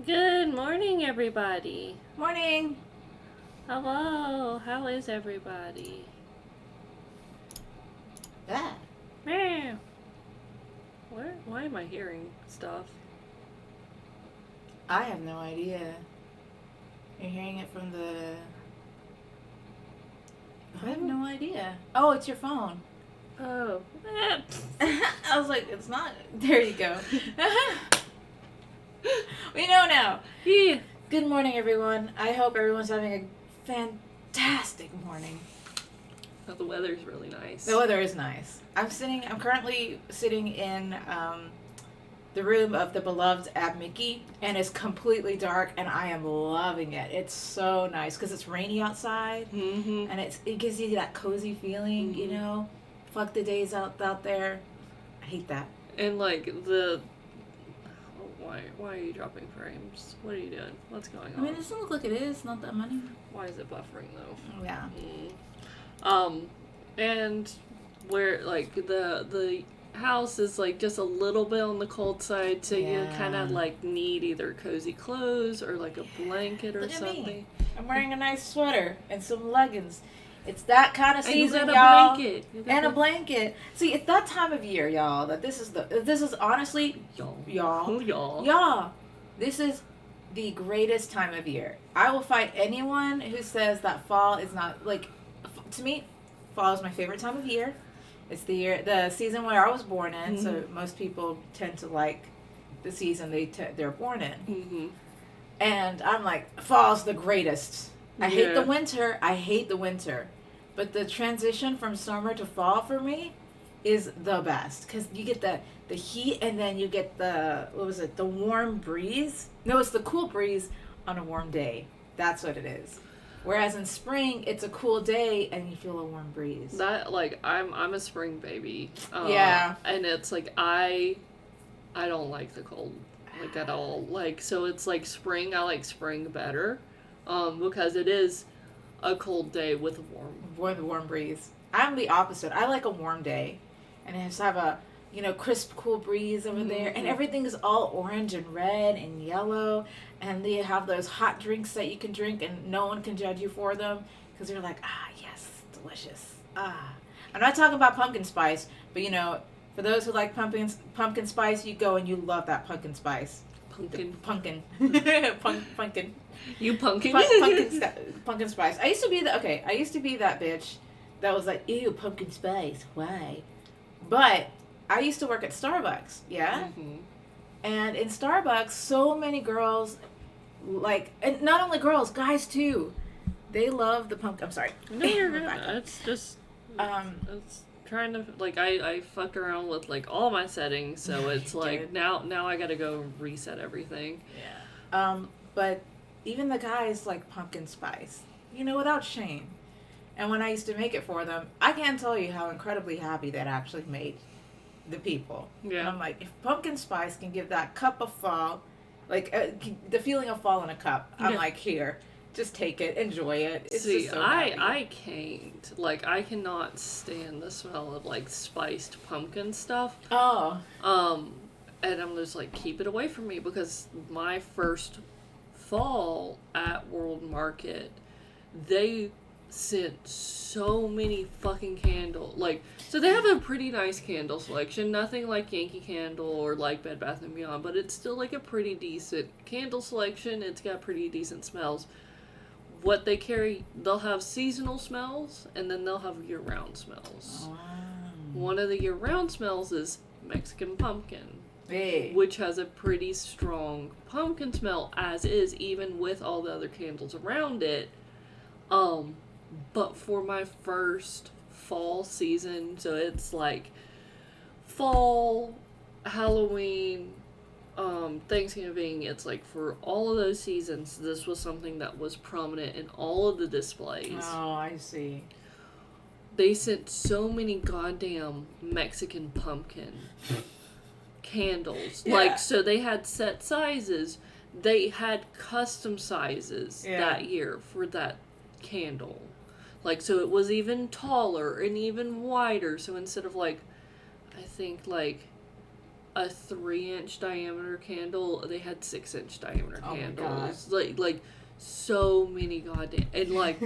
Good morning, everybody. Morning. Hello, how is everybody? Bad. Meow. Why am I hearing stuff? I have no idea. You're hearing it from the. I have no idea. Oh, it's your phone. Oh. I was like, it's not. There you go. We know now. Yeah. Good morning, everyone. I hope everyone's having a fantastic morning. Oh, the weather's really nice. The weather is nice. I'm currently sitting in the room of the beloved Ab Mickey, and it's completely dark, and I am loving it. It's so nice because it's rainy outside, Mm-hmm. and it gives you that cozy feeling, Mhm. you know. Fuck the days out there. I hate that. And like the. Why are you dropping frames? What are you doing? What's going on? I mean, it doesn't look like it is. Not that money. Why is it buffering though? Yeah. And where like the house is like just a little bit on the cold side, so you Yeah. kind of like need either cozy clothes or like a blanket or Look at me. something. I'm wearing a nice sweater and some leggings. It's that kind of And you season, got a y'all. blanket. And a blanket. See, it's that time of year, y'all. That this is honestly, y'all. This is the greatest time of year. I will fight anyone who says that fall is not like. To me, fall is my favorite time of year. It's the season where I was born in. So most people tend to like the season they're born in. Mm-hmm. And I'm like, fall's the greatest. I hate the winter. But the transition from summer to fall for me is the best. Because you get the heat and then you get the warm breeze. No, it's the cool breeze on a warm day. That's what it is. Whereas in spring, it's a cool day and you feel a warm breeze. That like I'm a spring baby. Yeah. And it's like I don't like the cold like at all. Like so it's like spring. I like spring better, because it is a cold day with a warm breeze. I'm the opposite. I like a warm day, and it has to have a crisp, cool breeze over there, and everything is all orange and red and yellow, and they have those hot drinks that you can drink, and no one can judge you for them because you're like, yes, delicious. I'm not talking about pumpkin spice, but for those who like pumpkin spice, you go and you love that pumpkin spice. Pumpkin. Pumpkin. You pumpkin. Pumpkin spice. I used to be that bitch that was like, ew, pumpkin spice. Why? But I used to work at Starbucks. Yeah. Mm-hmm. And in Starbucks, so many girls, and not only girls, guys too. They love the pumpkin. I'm sorry. No, you're good. It's just. It's trying to like I fuck around with like all my settings, so it's like now I gotta go reset everything. Yeah. But even the guys like pumpkin spice, without shame. And when I used to make it for them, I can't tell you how incredibly happy that actually made the people. Yeah. And I'm like, if pumpkin spice can give that cup of fall, like the feeling of fall in a cup, I'm like, here. Just take it, enjoy it. It's See, just so happy. I can't. Like, I cannot stand the smell of, like, spiced pumpkin stuff. Oh. And I'm just like, keep it away from me, because my first fall at World Market, they sent so many fucking candles. Like, so they have a pretty nice candle selection. Nothing like Yankee Candle or like Bed Bath & Beyond, but it's still, like, a pretty decent candle selection. It's got pretty decent smells. What they carry, they'll have seasonal smells, and then they'll have year-round smells. One of the year-round smells is Mexican pumpkin, which has a pretty strong pumpkin smell, as is, even with all the other candles around it. But for my first fall season, so it's like fall, Halloween, Thanksgiving, it's like for all of those seasons, this was something that was prominent in all of the displays. Oh, I see. They sent so many goddamn Mexican pumpkin candles. Yeah. Like, so they had set sizes. They had custom sizes that year for that candle. Like, so it was even taller and even wider. So instead of, like, I think, like, a 3-inch diameter candle. They had 6-inch diameter Oh my candles. Like so many goddamn, and like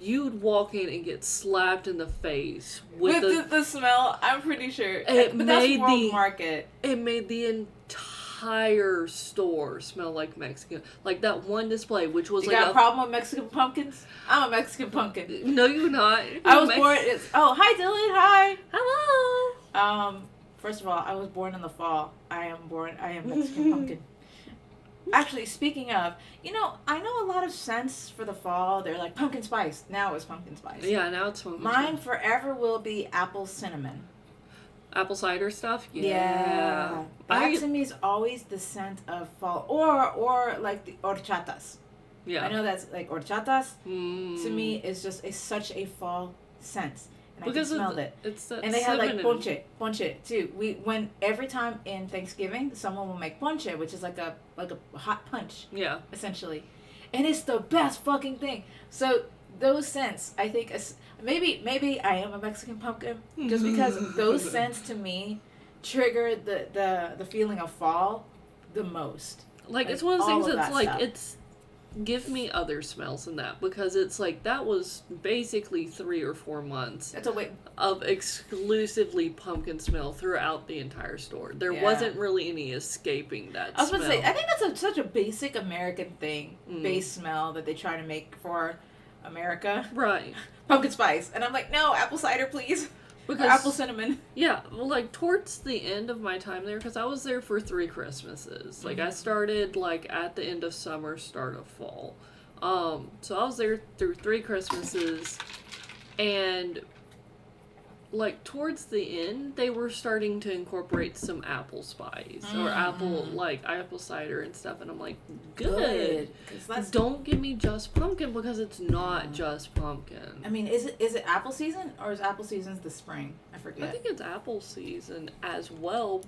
you'd walk in and get slapped in the face with the smell. I'm pretty sure. It But that's made World Market. It made the entire store smell like Mexican. Like that one display, which was You like got a problem with Mexican pumpkins? I'm a Mexican pumpkin. No, you're not. I was born. Hi Dylan. Hi. Hello. First of all, I was born in the fall. I am Mexican pumpkin. Actually, speaking of, I know a lot of scents for the fall. They're like pumpkin spice. Now it's pumpkin spice. Yeah, now it's pumpkin Mine spice. forever will be apple cinnamon. Apple cider stuff? Yeah. That to me is always the scent of fall. Or like the horchatas. Yeah. I know that's like horchatas. Mm. To me is just such a fall scent. And Because I smelled it. It's that And they had like cinnamon. ponche too. Every time in Thanksgiving, someone will make ponche, which is like a hot punch, Yeah. essentially, and it's the best fucking thing. So those scents, I think, maybe I am a Mexican pumpkin just because those scents to me trigger the feeling of fall the most. Like it's one of those all things of that's that like stuff. it's give me other smells than that, because it's like that was basically 3 or 4 months That's a way. of exclusively pumpkin smell throughout the entire store. There Yeah. wasn't really any escaping that I was smell. about to say, I think that's such a basic American thing, Mm. base smell that they try to make for America. Right. Pumpkin spice. And I'm like, no, apple cider, please. Or Because apple cinnamon. yeah, well, like towards the end of my time there, because I was there for 3 Christmases. Like I started like at the end of summer, start of fall. So I was there through 3 Christmases, and like towards the end, they were starting to incorporate some apple spice or apple cider and stuff, and I'm like, good. 'Cause that's, Don't give me just pumpkin, because it's not just pumpkin. I mean, is it apple season or is apple season the spring? I I forget. think it's apple season as well.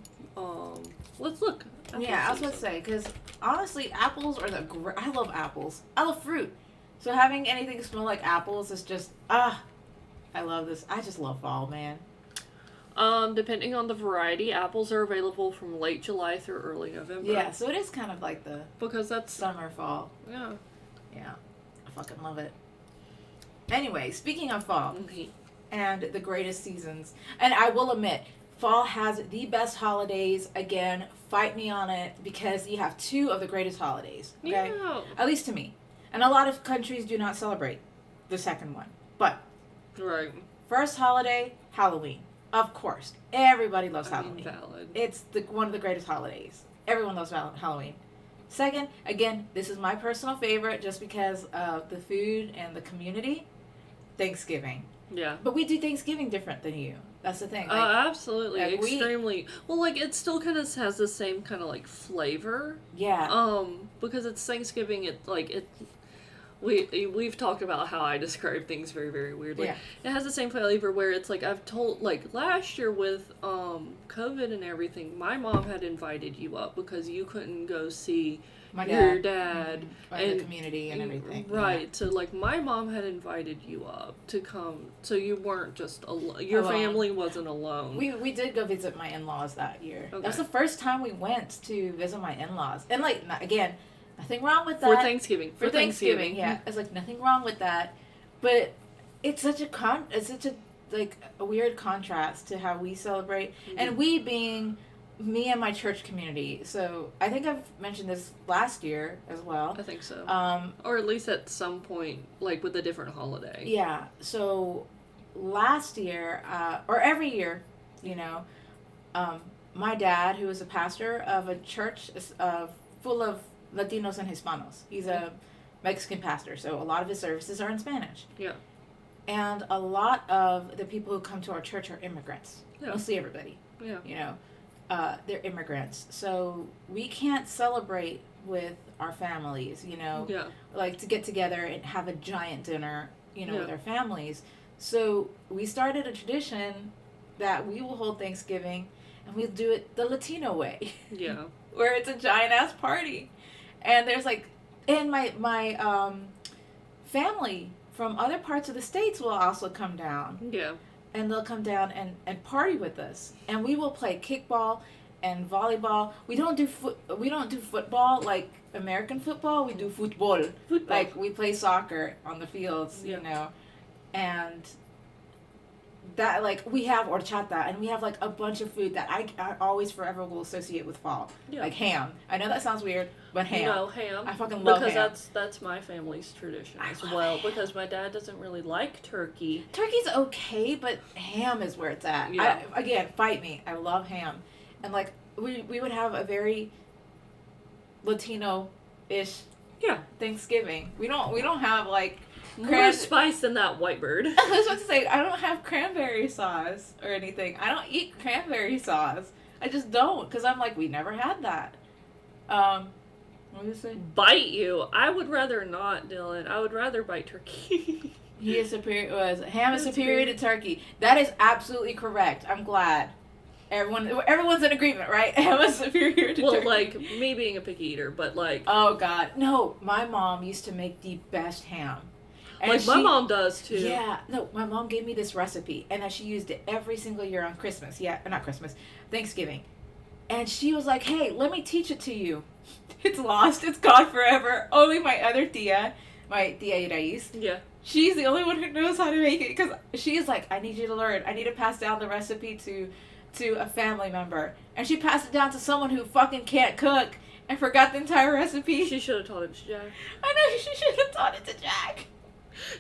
Let's look. Apple I was about to season. say, because honestly, apples are I love apples. I love fruit. So having anything smell like apples is just, I love this. I just love fall, man. Depending on the variety, apples are available from late July through early November. Yeah, so it is kind of like the Because that's, summer, fall. yeah. Yeah, I fucking love it. Anyway, speaking of fall Okay. and the greatest seasons, and I will admit, fall has the best holidays. Again, fight me on it, because you have 2 of the greatest holidays. Okay, Yeah. at least to me. And a lot of countries do not celebrate the second one. But Right. first holiday, Halloween. Of course, everybody loves I mean, Halloween. valid. It's one of the greatest holidays. Everyone loves Halloween. Second, again, this is my personal favorite just because of the food and the community. Thanksgiving. Yeah. But we do Thanksgiving different than you. That's the thing. Absolutely. like Extremely. Well, like, it still kind of has the same kind of, like, flavor. Yeah. Because it's Thanksgiving, we've talked about how I describe things very, very weirdly. Yeah. It has the same flavor where it's like like last year with COVID and everything, my mom had invited you up because you couldn't go see My your dad. dad And the community and everything. Right. So like my mom had invited you up to come, so you weren't just alone. Your Alone. family wasn't alone. We did go visit my in-laws that year. Okay. That was the first time we went to visit my in-laws. And like, again, nothing wrong with that. for Thanksgiving. For Thanksgiving, yeah. It's like nothing wrong with that. But it's such a like a weird contrast to how we celebrate. Mm-hmm. And we being me and my church community. So I think I've mentioned this last year as well. I think so. Or Or at least at some point, like with a different holiday. yeah. So last year, or every year, my dad, who is a pastor of a church full of Latinos and Hispanos. He's a Mexican pastor, so a lot of his services are in Spanish. Yeah. And a lot of the people who come to our church are immigrants. Yeah. Mostly everybody. Yeah. They're immigrants. So we can't celebrate with our families, Yeah. like to get together and have a giant dinner, Yeah. with our families. So we started a tradition that we will hold Thanksgiving and we'll do it the Latino way. Yeah. Where it's a giant ass party. And there's like, and my family from other parts of the states will also come down. Yeah. And they'll come down and party with us. And we will play kickball and volleyball. We don't do football like American football. We do football. Like we play soccer on the fields, Yeah. you know, and that like we have horchata and we have like a bunch of food that I always forever will associate with fall. Yeah. Like ham. I know that sounds weird, but ham. No, ham. I fucking love because ham. that's my family's tradition I as love well. ham. Because my dad doesn't really like turkey. Turkey's okay, but ham is where it's at. Yeah. Again, fight me. I love ham, and like we would have a very Latino-ish Yeah. Thanksgiving. We don't have like More spice than that white bird. I was about to say, I don't have cranberry sauce or anything. I don't eat cranberry sauce. I just don't, because I'm like, we never had that. What did you say? Bite you. I would rather not, Dylan. I would rather bite turkey. He is superior. Ham is superior to turkey. That is absolutely correct. I'm glad. Everyone's in agreement, right? Ham is superior to turkey. Well, like, me being a picky eater, but like... Oh, God. No, my mom used to make the best ham. And like, my mom does, too. Yeah. No, my mom gave me this recipe, and that she used it every single year on Christmas. Yeah, not Christmas. Thanksgiving. And she was like, hey, let me teach it to you. It's lost. It's gone forever. Only my other tia, my tia Irais. Yeah. She's the only one who knows how to make it, because she's like, I need you to learn. I need to pass down the recipe to a family member. And she passed it down to someone who fucking can't cook and forgot the entire recipe. She should have taught it to Jack. I know, she should have taught it to Jack.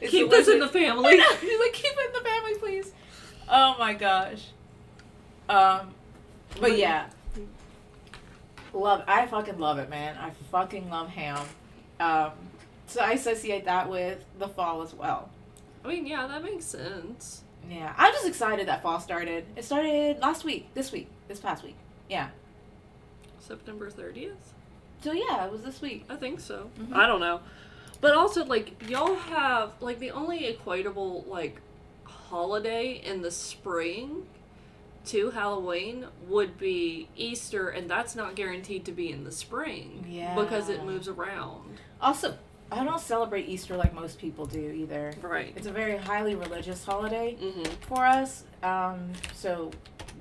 It's Keep this in the delicious. family. I know. She's like, keep it in the family, please. Oh my gosh. But yeah. I fucking love it, man. I fucking love ham. So I associate that with the fall as well. I mean, yeah, that makes sense. Yeah. I'm just excited that fall started. It started this past week. Yeah. September 30th? So yeah, it was this week. I think so. Mhm. I don't know. But also, like, y'all have, like, the only equatable, like, holiday in the spring to Halloween would be Easter, and that's not guaranteed to be in the spring. Yeah. Because it moves around. Also, I don't celebrate Easter like most people do either. Right. It's a very highly religious holiday Mm-hmm. for us. So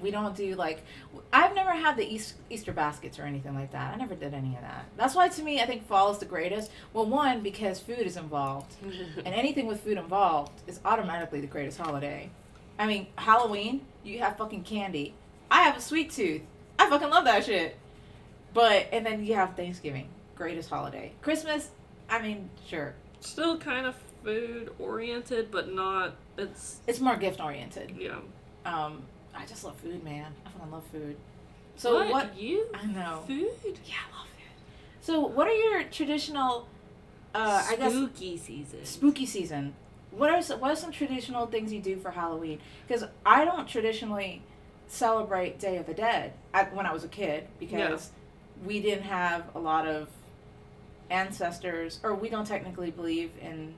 we don't do like, I've never had the Easter baskets or anything like that. I never did any of that. That's why to me, I think fall is the greatest. Well, one, because food is involved. And anything with food involved is automatically the greatest holiday. I mean, Halloween, you have fucking candy. I have a sweet tooth. I fucking love that shit. And then you have Thanksgiving, greatest holiday. Christmas, I mean, sure. Still kind of food oriented, but not. It's more gift oriented. Yeah. I just love food, man. I fucking love food. So what you? I know. Food? Yeah, I love food. So what are your traditional? I guess Spooky season. spooky season. What are some traditional things you do for Halloween? Because I don't traditionally celebrate Day of the Dead when I was a kid because we didn't have a lot of ancestors, or we don't technically believe in.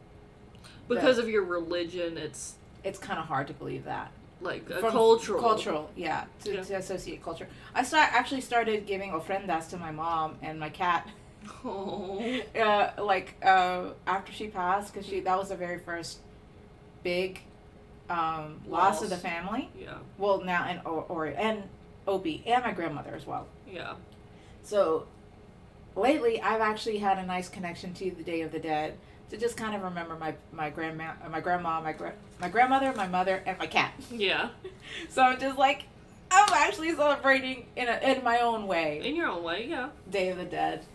Because of your religion, it's kind of hard to believe that. like a From cultural. Yeah, to associate culture. I actually started giving ofrendas to my mom and my cat. Oh. After she passed, because that was the very first big loss of the family. Yeah. Well, now and Opie and my grandmother as well. Yeah. So lately, I've actually had a nice connection to the Day of the Dead to just kind of remember my grandma, my grandmother, my mother, and my cat. Yeah. So I'm just like, I'm actually celebrating in my own way. In your own way, yeah. Day of the Dead.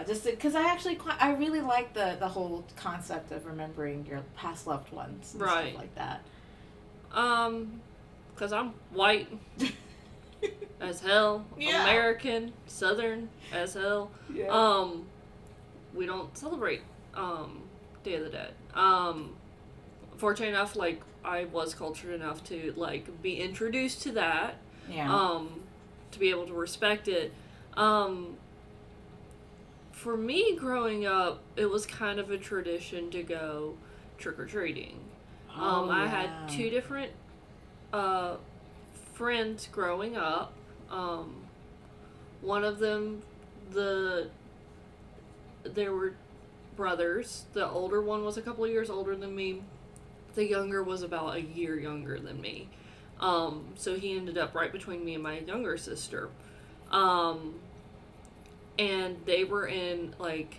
Just because I really like the whole concept of remembering your past loved ones and right. stuff like that. Because I'm white as hell, Yeah. American, Southern as hell. Yeah. We don't celebrate Day of the Dead. Fortunate enough, like I was cultured enough to like be introduced to that. Yeah. To be able to respect it. For me, growing up, it was kind of a tradition to go trick-or-treating. I had two different friends growing up. One of them, there were brothers. The older one was a couple of years older than me. The younger was about a year younger than me. So he ended up right between me and my younger sister. And they were in like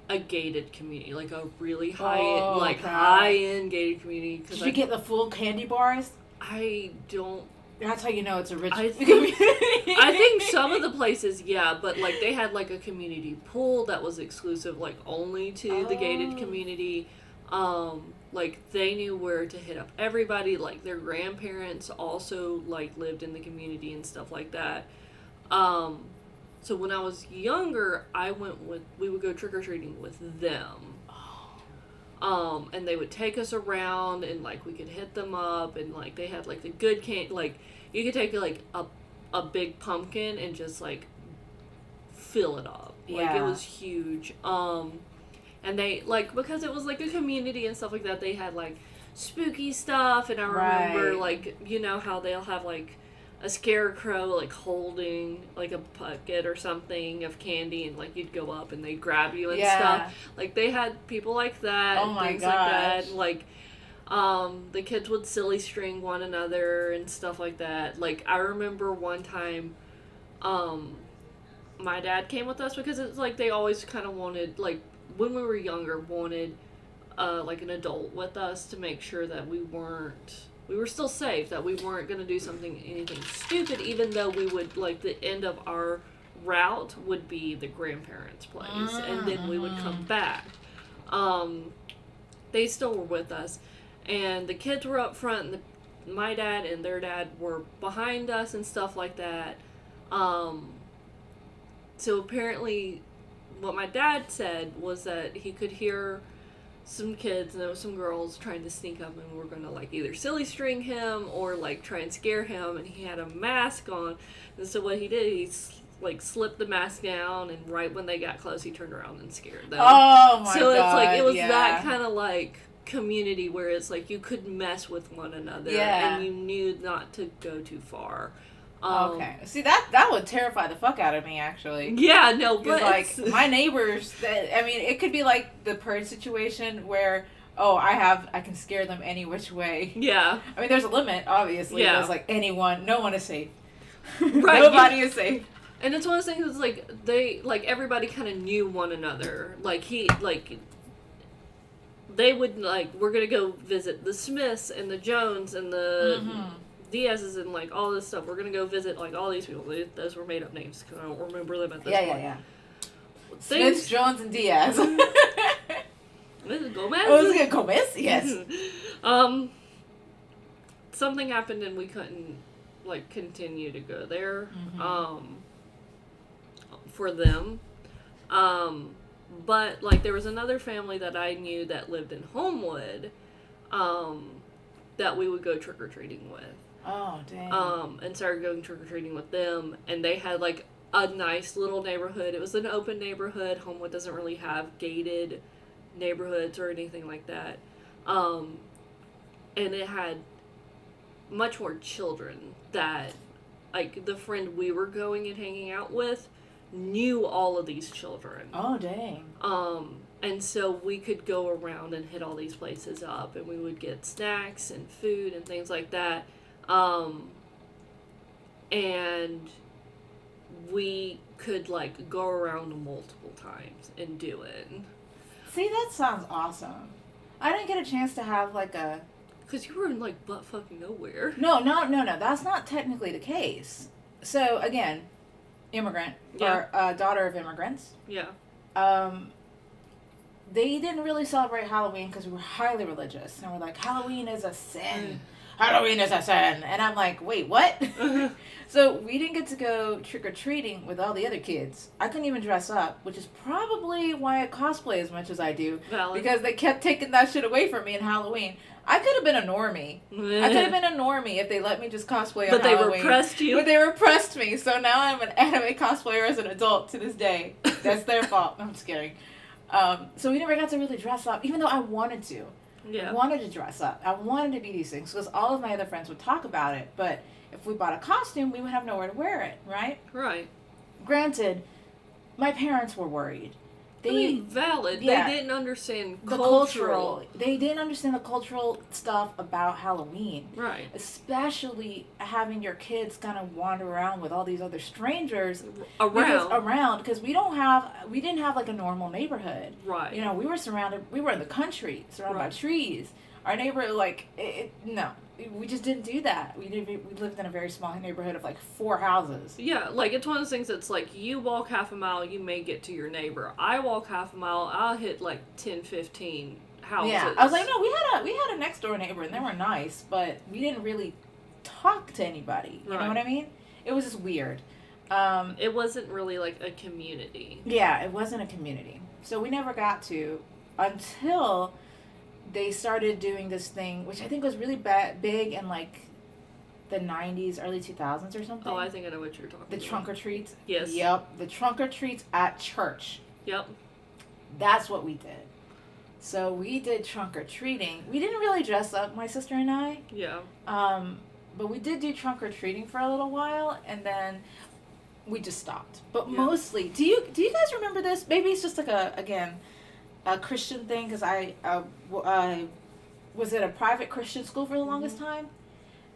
a gated community, like a really high, okay. high end gated community. Did you get the full candy bars? I don't. That's how you know it's a rich community. I think some of the places, yeah, but like they had like a community pool that was exclusive, like only to the gated community. Like they knew where to hit up everybody. Like their grandparents also like lived in the community and stuff like that. So when I was younger, we would go trick-or-treating with them. And they would take us around and like we could hit them up and like they had like the good candy, like you could take like a big pumpkin and just like fill it up. Like it was huge. And they like, because it was like a community and stuff like that, they had like spooky stuff, and I remember like, you know how they'll have like a scarecrow like holding like a bucket or something of candy, and like you'd go up and they'd grab you and stuff. Like they had people like that, things like that. Like the kids would silly string one another and stuff like that. Like I remember one time my dad came with us because it's like they always kind of wanted, like when we were younger, wanted like an adult with us to make sure that we were still safe, that we weren't going to do anything stupid, even though we would, like, the end of our route would be the grandparents' place, and then we would come back. They still were with us, and the kids were up front, and my dad and their dad were behind us and stuff like that. So apparently, what my dad said was that he could hear some kids, and there was some girls trying to sneak up and were going to like either silly string him or like try and scare him, and he had a mask on, and so what he did, he like slipped the mask down, and right when they got close he turned around and scared them. Oh my god. So it's like it was that kind of like community where it's like you could mess with one another and you knew not to go too far. Okay. See, that would terrify the fuck out of me, actually. Yeah, no, but like my neighbors, I mean, it could be like the purge situation where, I can scare them any which way. Yeah. I mean, there's a limit, obviously. Yeah. There's like no one is safe. Right. Nobody is safe. And it's one of those things. It's like everybody kind of knew one another. They would like, we're gonna go visit the Smiths and the Jones and the Diaz's and like all this stuff. We're gonna go visit like all these people. Those were made up names because I don't remember them at this point. Yeah. Smith, Jones, and Diaz. This is Gomez. Oh, is it Gomez? Yes. Something happened and we couldn't like continue to go there. For them. But like there was another family that I knew that lived in Homewood, that we would go trick or treating with. Oh, dang. And started going trick-or-treating with them, and they had, like, a nice little neighborhood. It was an open neighborhood. Homewood doesn't really have gated neighborhoods or anything like that. And it had much more children that, like, the friend we were going and hanging out with knew all of these children. Oh, dang. And so we could go around and hit all these places up, and we would get snacks and food and things like that. And we could, like, go around multiple times and do it. See, that sounds awesome. I didn't get a chance to have, like, a... Because you were in, like, butt fucking nowhere. No. That's not technically the case. So, again, immigrant, or daughter of immigrants. Yeah. They didn't really celebrate Halloween because we were highly religious. And we're like, Halloween is a sin. Halloween is a sin. And I'm like, wait, what? So we didn't get to go trick-or-treating with all the other kids. I couldn't even dress up, which is probably why I cosplay as much as I do. Valid. Because they kept taking that shit away from me in Halloween. I could have been a normie. I could have been a normie if they let me just cosplay on Halloween. But they repressed you? But they repressed me. So now I'm an anime cosplayer as an adult to this day. That's their fault. I'm just kidding. So we never got to really dress up, even though I wanted to. Yeah. I wanted to dress up. I wanted to be these things because all of my other friends would talk about it. But if we bought a costume, we would have nowhere to wear it, right? Right. Granted, my parents were worried. valid. Yeah, They didn't understand the cultural. They didn't understand the cultural stuff about Halloween. Right. Especially having your kids kind of wander around with all these other strangers Around. because we didn't have like a normal neighborhood. Right. You know, we were in the country, surrounded by trees. Our neighbor, like, no, we just didn't do that. We lived in a very small neighborhood of like 4 houses. Yeah, like it's one of those things that's like you walk half a mile, you may get to your neighbor. I walk half a mile, I'll hit like 10, 15 houses. Yeah, I was like, no, we had a next door neighbor and they were nice, but we didn't really talk to anybody. You know what I mean? It was just weird. It wasn't really like a community. Yeah, it wasn't a community. So we never got to until they started doing this thing, which I think was really big in like the 90s, early 2000s or something. Oh, I think I know what you're talking about. The trunk or treats? Yes. Yep, the trunk or treats at church. Yep. That's what we did. So we did trunk or treating. We didn't really dress up, my sister and I. Yeah. But we did do trunk or treating for a little while, and then we just stopped. But mostly, do you guys remember this? Maybe it's just like a Christian thing, because I was at a private Christian school for the longest time,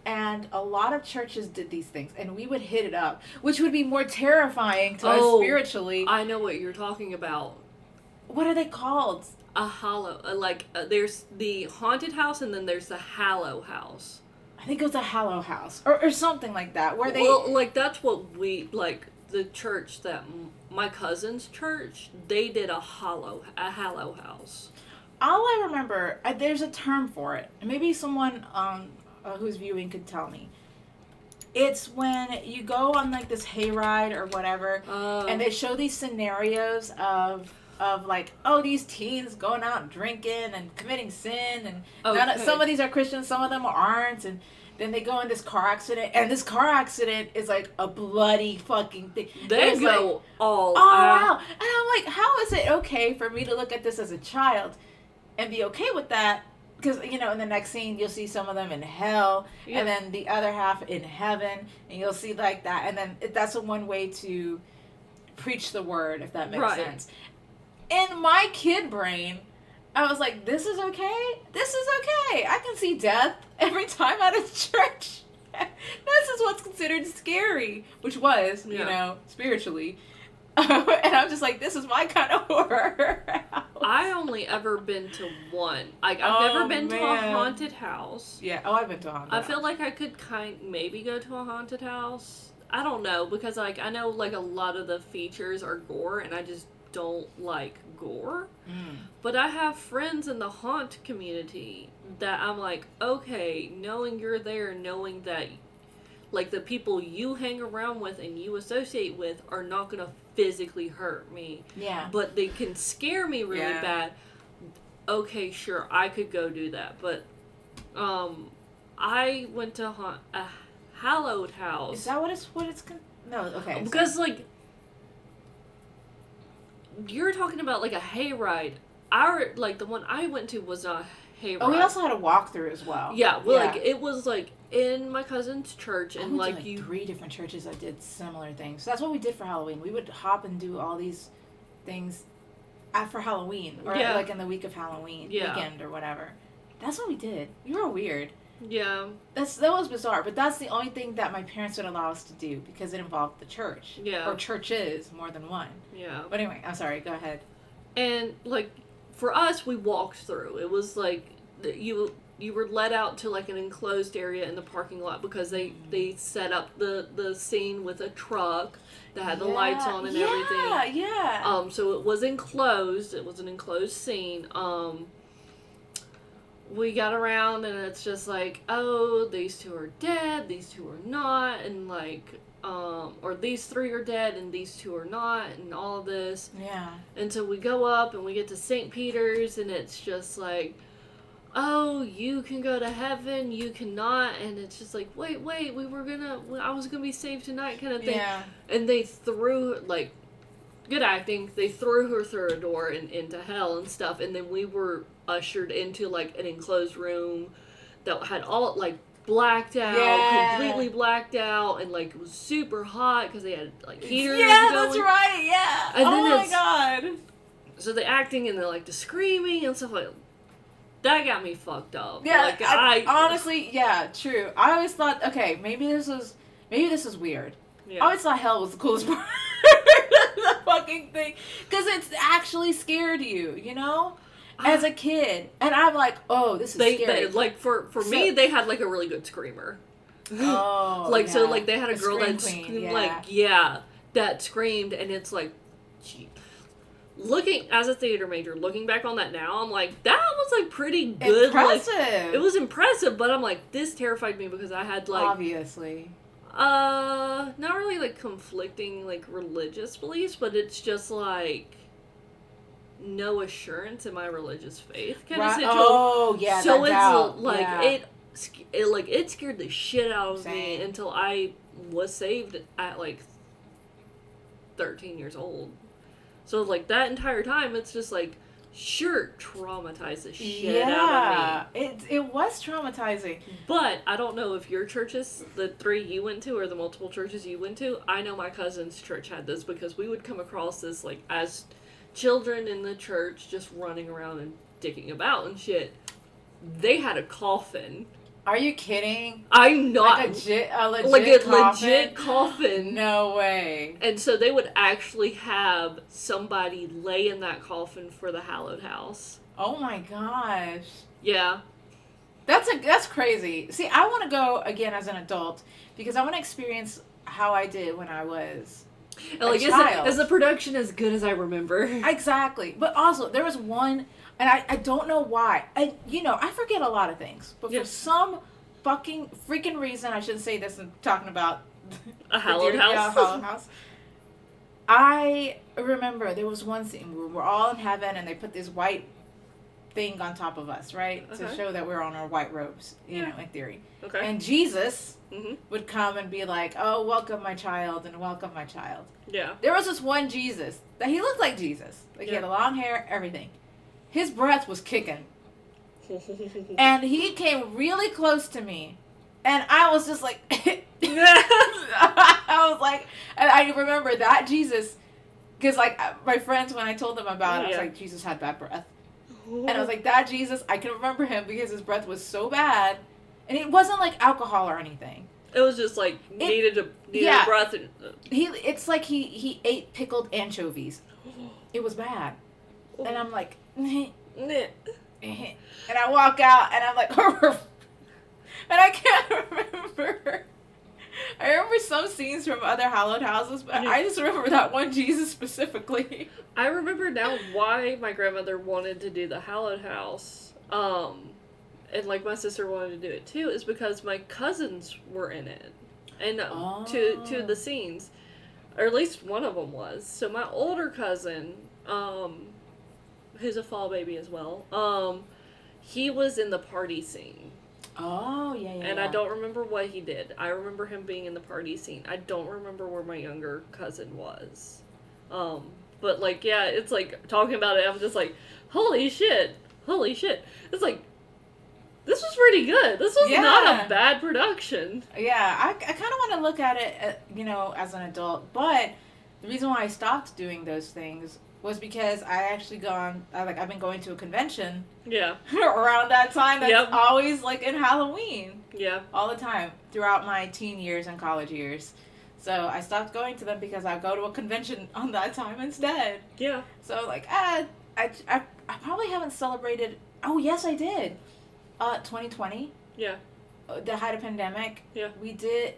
and a lot of churches did these things, and we would hit it up, which would be more terrifying to us spiritually. I know what you're talking about. What are they called? A hollow, there's the haunted house, and then there's the hallow house. I think it was a hallow house, or something like that, where they... Well, like, that's what we, like, the church that my cousin's church, they did a hallow house. All I remember, there's a term for it. Maybe someone who's viewing could tell me. It's when you go on like this hayride or whatever, and they show these scenarios of like, oh, these teens going out drinking and committing sin, and some of these are Christians, some of them aren't, and then they go in this car accident, and this car accident is like a bloody fucking thing. They go like, all out. Wow. And I'm like, how is it okay for me to look at this as a child and be okay with that? Because, you know, in the next scene, you'll see some of them in hell, and then the other half in heaven, and you'll see like that. And then that's one way to preach the word, if that makes sense. In my kid brain, I was like, this is okay? This is okay. I can see death every time at a church. This is what's considered scary, which was, you know, spiritually. And I'm just like, this is my kind of horror house. I only ever been to one. Like, I've never been to a haunted house. Yeah. Oh, I've been to a haunted house. I feel like I could maybe go to a haunted house. I don't know, because, like, I know, like, a lot of the features are gore, and I just don't like gore. But I have friends in the haunt community that I'm like, okay, knowing you're there, knowing that, like, the people you hang around with and you associate with are not going to physically hurt me. Yeah. But they can scare me really bad. Okay, sure, I could go do that. But I went to a hallowed house. Is that what it's no, okay. Because, like, you're talking about, like, a hayride. The one I went to was a hayride. Oh, we also had a walkthrough as well. Yeah, well, like, it was, like, in my cousin's church, and, I went to 3 different churches that did similar things. So that's what we did for Halloween. We would hop and do all these things for Halloween, or, like, in the week of Halloween, weekend, or whatever. That's what we did. You were weird. Yeah. That was bizarre, but that's the only thing that my parents would allow us to do, because it involved the church. Yeah. Or churches, more than one. Yeah. But anyway, I'm sorry, go ahead. And, like, for us, we walked through. It was, like, you were let out to, like, an enclosed area in the parking lot, because they set up the scene with a truck that had the lights on and everything. Yeah. So it was enclosed. It was an enclosed scene. We got around, and it's just like, oh, these 2 are dead, these 2 are not, and, like, or these 3 are dead, and these 2 are not, and all of this. Yeah. And so we go up, and we get to St. Peter's, and it's just like, oh, you can go to heaven, you cannot, and it's just like, wait, I was gonna be saved tonight, kind of thing. Yeah. And they threw, like, good acting, they threw her through a door and into hell and stuff, and then we were ushered into, like, an enclosed room that had all, like, blacked out, completely blacked out, and, like, it was super hot because they had, like, heaters going. Yeah, that's right, yeah. And then my God. So the acting and the screaming and stuff like that got me fucked up. Yeah, Like I honestly, yeah, true. I always thought, okay, maybe this is weird. Yeah. I always thought hell was the coolest part of the fucking thing, because it's actually scared you, you know, as a kid. And I'm like, oh, this is scary. They like for me, they had like a really good screamer. Oh, like yeah. so like they had a girl scream that queen, that screamed, and it's like, gee. Looking as a theater major, looking back on that now, I'm like, that was like pretty good. Impressive. Like, it was impressive, but I'm like, this terrified me because I had like obviously not really like conflicting like religious beliefs, but it's just like no assurance in my religious faith kind of situation. Oh yeah, so it's doubt. like yeah. it scared the shit out of me until I was saved at like 13 years old. So, like, that entire time, it's just, like, sure, traumatized the shit out of me. It was traumatizing. But I don't know if your churches, the 3 you went to, or the multiple churches you went to, I know my cousin's church had this, because we would come across this, like, as children in the church just running around and dicking about and shit. They had a coffin. Are you kidding? I'm not. Like a legit coffin. No way. And so they would actually have somebody lay in that coffin for the hallowed house. Oh my gosh. Yeah. That's crazy. See, I want to go again as an adult because I want to experience how I did when I was a child. Is the production as good as I remember? Exactly. But also, there was one... And I don't know why. I forget a lot of things. But for some freaking reason, I shouldn't say this, I'm talking about a hallowed house. Hallowed house. I remember there was one scene where we're all in heaven and they put this white thing on top of us, right? Okay. To show that we're on our white robes, you know, in theory. Okay. And Jesus would come and be like, oh, welcome my child, and welcome my child. Yeah. There was this one Jesus, that he looked like Jesus. Like, he had the long hair, everything. His breath was kicking. And he came really close to me. And I was just like... I was like... And I remember that Jesus... Because, like, my friends, when I told them about it, I was like, Jesus had bad breath. And I was like, that Jesus, I can remember him because his breath was so bad. And it wasn't, like, alcohol or anything. It was just, like, needed a breath. And, It's like he ate pickled anchovies. It was bad. And I'm like... and I walk out and I'm like, and I can't remember. I remember some scenes from other hallowed houses, but I just remember that one Jesus specifically. I remember now why my grandmother wanted to do the hallowed house, and like my sister wanted to do it too, is because my cousins were in it, and two of the scenes, or at least one of them was. So my older cousin, who's a fall baby as well, he was in the party scene. Oh, yeah. And I don't remember what he did. I remember him being in the party scene. I don't remember where my younger cousin was. But, like, yeah, it's like, talking about it, I'm just like, holy shit. It's like, this was pretty good. This was not a bad production. Yeah, I kind of want to look at it, as an adult. But the reason why I stopped doing those things was because I actually I've been going to a convention. Yeah. Around that time. That's always like in Halloween. Yeah. All the time throughout my teen years and college years. So I stopped going to them because I go to a convention on that time instead. Yeah. So like, I probably haven't celebrated. Oh yes, I did. 2020. Yeah. The height of pandemic. Yeah. We did.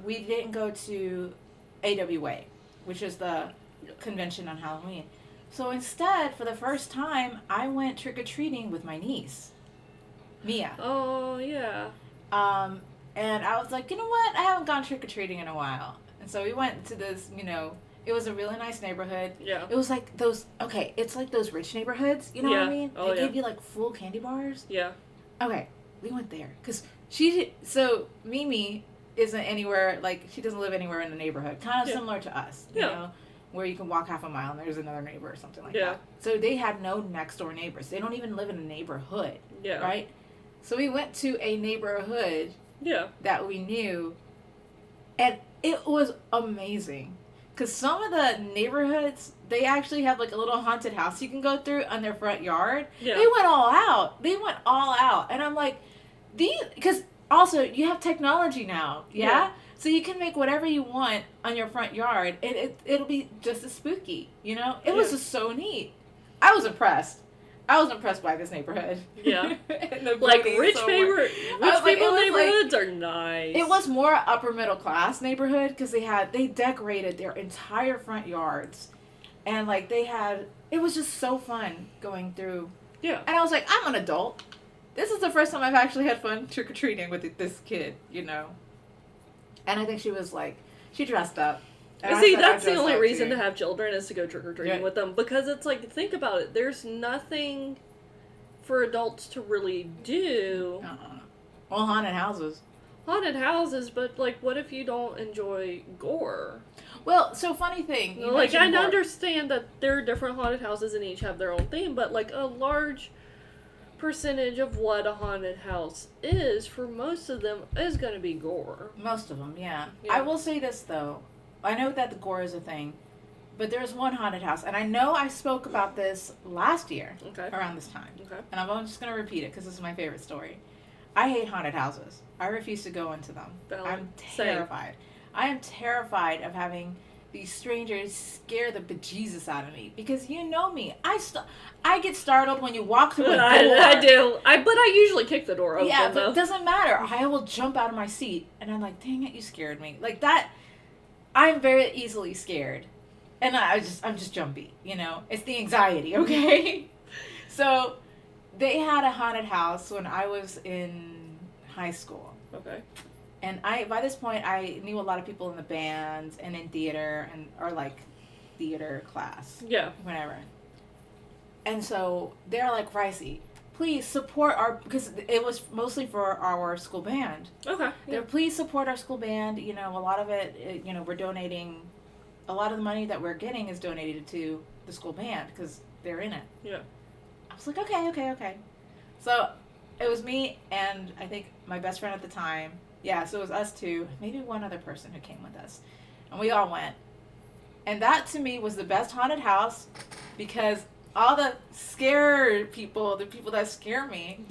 We didn't go to AWA, which is the convention on Halloween. So instead, for the first time, I went trick-or-treating with my niece, Mia. Oh, yeah. And I was like, you know what? I haven't gone trick-or-treating in a while. And so we went to this, it was a really nice neighborhood. Yeah. It was like it's like those rich neighborhoods, you know what I mean? They gave you like full candy bars. Yeah. Okay, we went there. Because so Mimi isn't anywhere, like, she doesn't live anywhere in the neighborhood. Kind of similar to us, you know? Where you can walk half a mile and there's another neighbor or something like that. So they had no next door neighbors. They don't even live in a neighborhood. Yeah. Right? So we went to a neighborhood that we knew, and it was amazing. Because some of the neighborhoods, they actually have like a little haunted house you can go through on their front yard. Yeah. They went all out. They went all out. And I'm like, because also you have technology now, yeah? So you can make whatever you want on your front yard, and it'll be just as spooky, you know? It was just so neat. I was impressed. I was impressed by this neighborhood. Yeah. Like, rich people neighborhoods are nice. It was more upper middle class neighborhood, because they decorated their entire front yards. And, like, it was just so fun going through. Yeah. And I was like, I'm an adult. This is the first time I've actually had fun trick-or-treating with this kid, you know? And I think she was like, she dressed up. And see, that's the only reason to have children is to go trick-or-treating with them. Because it's like, think about it. There's nothing for adults to really do. Well, haunted houses. Haunted houses, but, like, what if you don't enjoy gore? Well, so funny thing. Like, I understand that there are different haunted houses and each have their own theme, but, like, a large percentage of what a haunted house is, for most of them, is going to be gore. Most of them, yeah. I will say this, though. I know that the gore is a thing, but there's one haunted house, and I know I spoke about this last year around this time. Okay. And I'm just going to repeat it because this is my favorite story. I hate haunted houses. I refuse to go into them. I'm terrified. I am terrified of having these strangers scare the bejesus out of me, because you know me. I get startled when you walk through a door. I do. But I usually kick the door open. Yeah, but it doesn't matter. I will jump out of my seat, and I'm like, dang it, you scared me. Like that, I'm very easily scared. And I'm just jumpy, you know? It's the anxiety, okay? So, they had a haunted house when I was in high school. Okay. And by this point, I knew a lot of people in the bands and in theater or like theater class. Yeah. Whatever. And so they're like, Ricey, please support because it was mostly for our school band. Okay. Yeah. Please support our school band. You know, a lot of it, you know, we're donating, a lot of the money that we're getting is donated to the school band because they're in it. Yeah. I was like, okay. So it was me and I think my best friend at the time. Yeah, so it was us two, maybe one other person who came with us. And we all went. And that, to me, was the best haunted house because all the scare people, the people that scare me,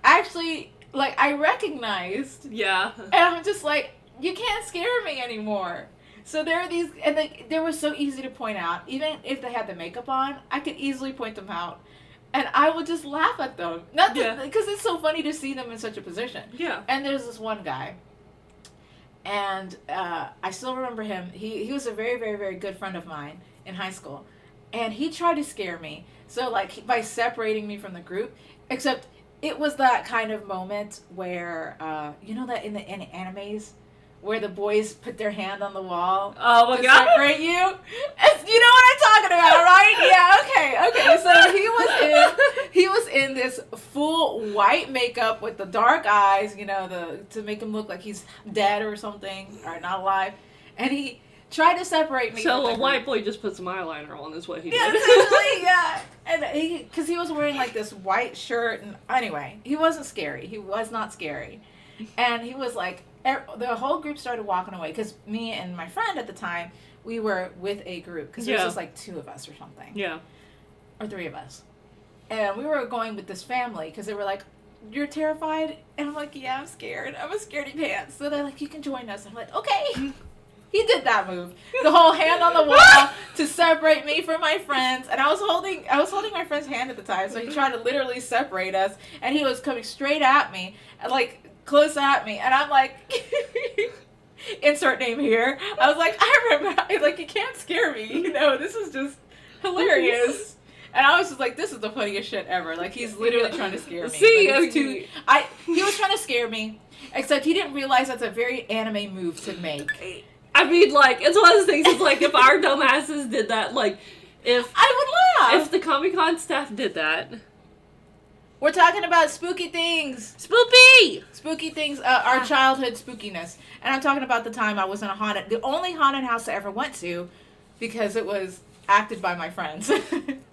actually, like, I recognized. Yeah. And I'm just like, you can't scare me anymore. So there are these, and they were so easy to point out. Even if they had the makeup on, I could easily point them out. And I would just laugh at them. Because it's so funny to see them in such a position. Yeah. And there's this one guy. And I still remember him. He was a very, very, very good friend of mine in high school. And he tried to scare me. So, like, by separating me from the group. Except it was that kind of moment where, you know that in animes? Where the boys put their hand on the wall to separate you. You know what I'm talking about, right? Yeah, okay. So he was in this full white makeup with the dark eyes, you know, to make him look like he's dead or something, or not alive. And he tried to separate me. So a white boy just put some eyeliner on is what he did. Yeah, essentially, yeah. And because he was wearing like this white shirt, and anyway, he wasn't scary. He was not scary. And he was like, the whole group started walking away because me and my friend at the time, we were with a group because there was just like 2 of us or something. Yeah. Or 3 of us. And we were going with this family because they were like, you're terrified? And I'm like, yeah, I'm scared. I'm a scaredy pants. So they're like, you can join us. I'm like, okay. He did that move. The whole hand on the wall to separate me from my friends. And I was holding my friend's hand at the time, so he tried to literally separate us. And he was coming straight at me, like close at me, and I'm like, insert name here. I was like, I remember, like, you can't scare me, you know, this is just hilarious. And I was just like, this is the funniest shit ever. Like, he's literally trying to scare me. See, he was trying to scare me, except he didn't realize that's a very anime move to make. I mean, like, it's one of those things, it's like, if our dumbasses did that, like, I would laugh. If the Comic-Con staff did that. We're talking about spooky things. Spoopy! Spooky things, our childhood spookiness. And I'm talking about the time I was in the only haunted house I ever went to, because it was acted by my friends.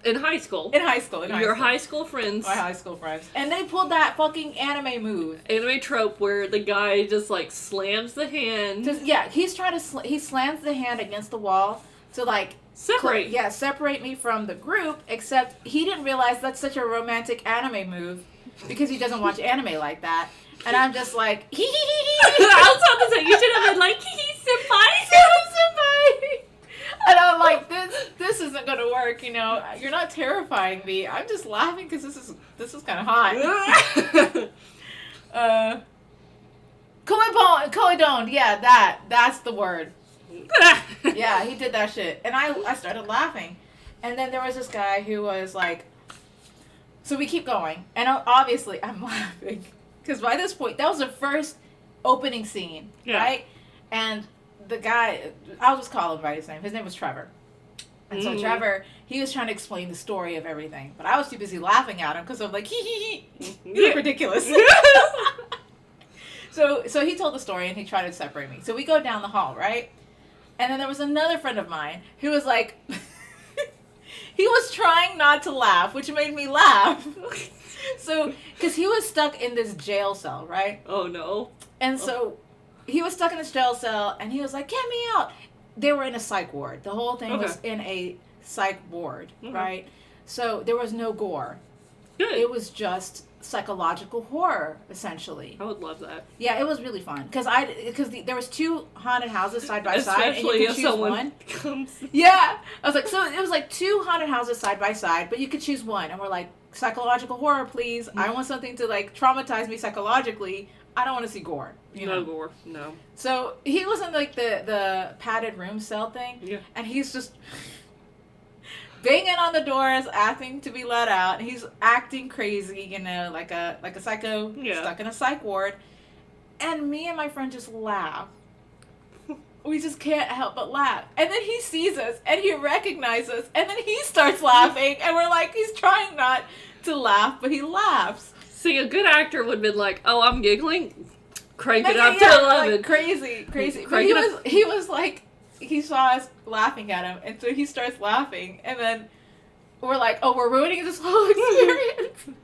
In high school. In high school. Your high school friends. My high school friends. And they pulled that fucking anime move. Anime trope where the guy just, like, slams the hand. Yeah, he's trying to... he slams the hand against the wall to, like... Separate. Separate me from the group, except he didn't realize that's such a romantic anime move because he doesn't watch anime like that. And I'm just like, hee hee hee hee. I was about to say, you should have been like, hee hee, senpai. Senpai. And I'm like, this isn't gonna work, you know. You're not terrifying me. I'm just laughing because this is kind of hot. Koedon, yeah, that's the word. Yeah, he did that shit, and I started laughing, and then there was this guy who was like, so we keep going, and obviously I'm laughing because by this point that was the first opening scene, right? And the guy, I'll just call him by his name. His name was Trevor. And so Trevor, he was trying to explain the story of everything. But I was too busy laughing at him because I'm like, hee hee hee. You look ridiculous. So he told the story and he tried to separate me. So we go down the hall, right? And then there was another friend of mine who was like, he was trying not to laugh, which made me laugh. So, because he was stuck in this jail cell, right? Oh, no. And so... he was stuck in this jail cell, and he was like, get me out. They were in a psych ward. The whole thing was in a psych ward, right? So there was no gore. Good. It was just psychological horror, essentially. I would love that. Yeah, it was really fun. Because there was 2 haunted houses side by side, and you Especially could if choose someone one. comes. Yeah. I was like, so it was like 2 haunted houses side by side, but you could choose one. And we're like, psychological horror, please. I want something to, like, traumatize me psychologically. I don't want to see gore. You know? No gore, no. So he was in like the padded room cell thing, and he's just banging on the doors, asking to be let out. And he's acting crazy, you know, like a psycho stuck in a psych ward. And me and my friend just laugh. We just can't help but laugh. And then he sees us, and he recognizes us, and then he starts laughing, and we're like, he's trying not to laugh, but he laughs. See, a good actor would have been like, oh, I'm giggling. Crank it up to 11. Like crazy. But he was like, he saw us laughing at him, and so he starts laughing, and then we're like, oh, we're ruining this whole experience.